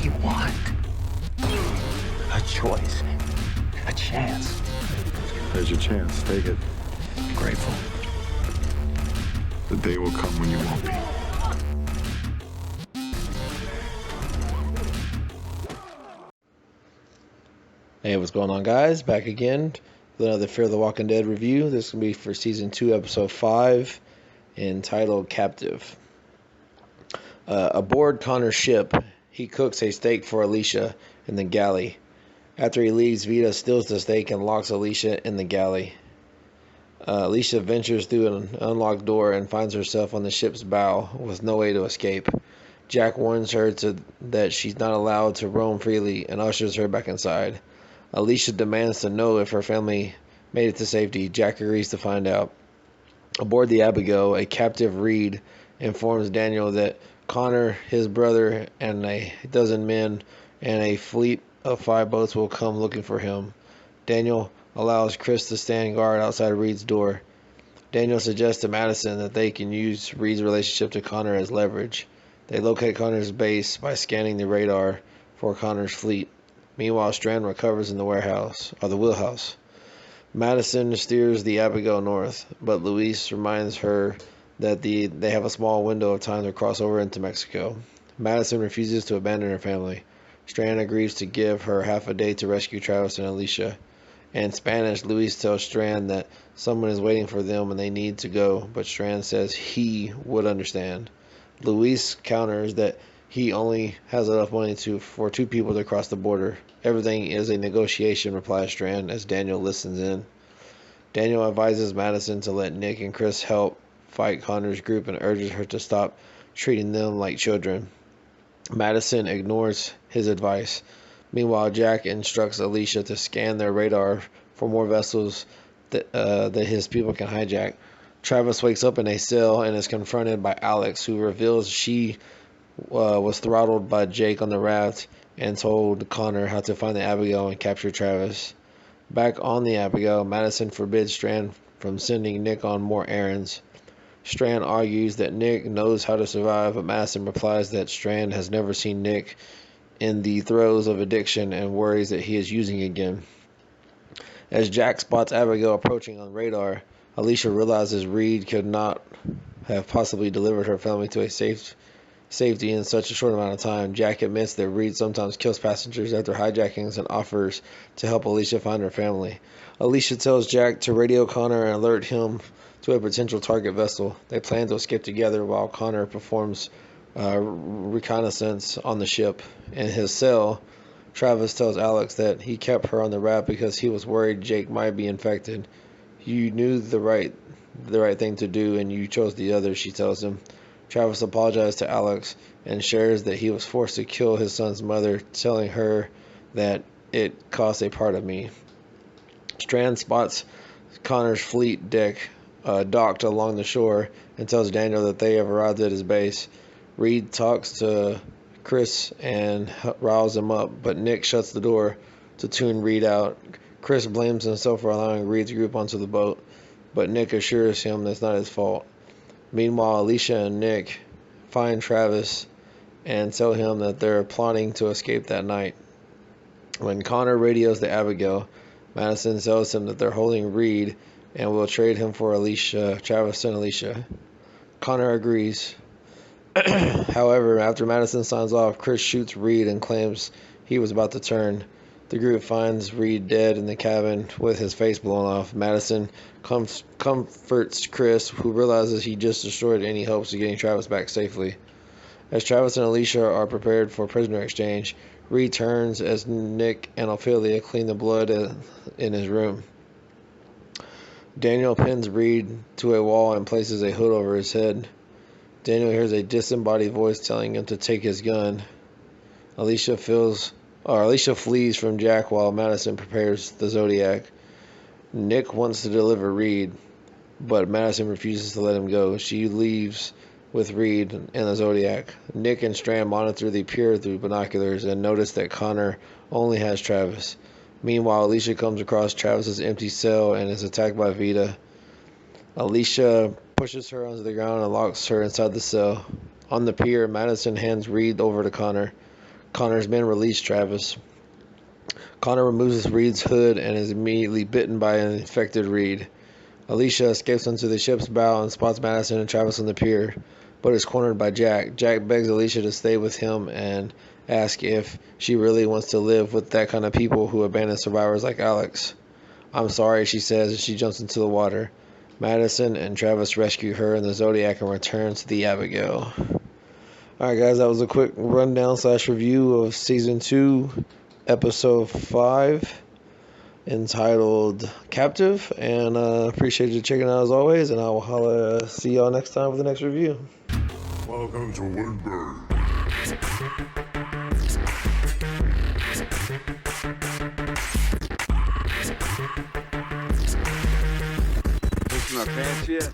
you want. A choice. A chance. There's your chance. Take it. Be grateful. The day will come when you won't be. Hey, what's going on, guys? Back again with another Fear the Walking Dead review. This is going to be for Season 2, Episode 5, entitled Captive. Aboard Connor's ship, he cooks a steak for Alicia in the galley. After he leaves, Vita steals the steak and locks Alicia in the galley. Alicia ventures through an unlocked door and finds herself on the ship's bow with no way to escape. Jack warns her that she's not allowed to roam freely and ushers her back inside. Alicia demands to know if her family made it to safety. Jack agrees to find out. Aboard the Abigail, a captive Reed informs Daniel that Connor, his brother, and a dozen men and a fleet of 5 boats will come looking for him. Daniel allows Chris to stand guard outside Reed's door. Daniel suggests to Madison that they can use Reed's relationship to Connor as leverage. They locate Connor's base by scanning the radar for Connor's fleet. Meanwhile, Strand recovers in the wheelhouse. Madison steers the Abigail north, but Luis reminds her that they have a small window of time to cross over into Mexico. Madison refuses to abandon her family. Strand agrees to give her half a day to rescue Travis and Alicia. In Spanish, Luis tells Strand that someone is waiting for them and they need to go, but Strand says he would understand. Luis counters that he only has enough money for 2 people to cross the border. Everything is a negotiation, replies Strand as Daniel listens in. Daniel advises Madison to let Nick and Chris help fight Connor's group and urges her to stop treating them like children. Madison ignores his advice. Meanwhile, Jack instructs Alicia to scan their radar for more vessels that his people can hijack. Travis wakes up in a cell and is confronted by Alex, who reveals she was throttled by Jake on the raft and told Connor how to find the Abigail and capture Travis. Back on the Abigail, Madison forbids Strand from sending Nick on more errands. Strand argues that Nick knows how to survive, but Madison replies that Strand has never seen Nick in the throes of addiction and worries that he is using again. As Jack spots Abigail approaching on radar, Alicia realizes Reed could not have possibly delivered her family to a safety in such a short amount of time. Jack admits that Reed sometimes kills passengers after hijackings and offers to help Alicia find her family. Alicia tells Jack to radio Connor and alert him to a potential target vessel. They plan to escape together while Connor performs reconnaissance on the ship. In his cell, Travis tells Alex that he kept her on the raft because he was worried Jake might be infected. You knew the right thing to do and you chose the other, she tells him. Travis apologizes to Alex and shares that he was forced to kill his son's mother, telling her that it cost a part of me. Strand spots Connor's fleet deck docked along the shore and tells Daniel that they have arrived at his base. Reed talks to Chris and riles him up, but Nick shuts the door to tune Reed out. Chris blames himself for allowing Reed's group onto the boat, but Nick assures him that's not his fault. Meanwhile, Alicia and Nick find Travis and tell him that they're plotting to escape that night. When Connor radios the Abigail, Madison tells him that they're holding Reed and will trade him for Travis and Alicia. Connor agrees. However, after Madison signs off, Chris shoots Reed and claims he was about to turn. The group finds Reed dead in the cabin with his face blown off. Madison comforts Chris, who realizes he just destroyed any hopes of getting Travis back safely. As Travis and Alicia are prepared for prisoner exchange, Reed turns as Nick and Ophelia clean the blood in his room. Daniel pins Reed to a wall and places a hood over his head. Daniel hears a disembodied voice telling him to take his gun. Alicia flees from Jack while Madison prepares the Zodiac. Nick wants to deliver Reed, but Madison refuses to let him go. She leaves with Reed and the Zodiac. Nick and Strand monitor the pier through binoculars and notice that Connor only has Travis. Meanwhile, Alicia comes across Travis's empty cell and is attacked by Vita. Alicia pushes her onto the ground and locks her inside the cell. On the pier, Madison hands Reed over to Connor. Connor's men release Travis. Connor removes Reed's hood and is immediately bitten by an infected Reed. Alicia escapes onto the ship's bow and spots Madison and Travis on the pier, but is cornered by Jack. Jack begs Alicia to stay with him and asks if she really wants to live with that kind of people who abandon survivors like Alex. I'm sorry, she says, and she jumps into the water. Madison and Travis rescue her in the Zodiac and return to the Abigail. Alright guys, that was a quick rundown / review of Season 2, Episode 5, entitled Captive, and appreciate you checking out as always, and I will see y'all next time for the next review. Welcome to Woodburn. This is my pants yet?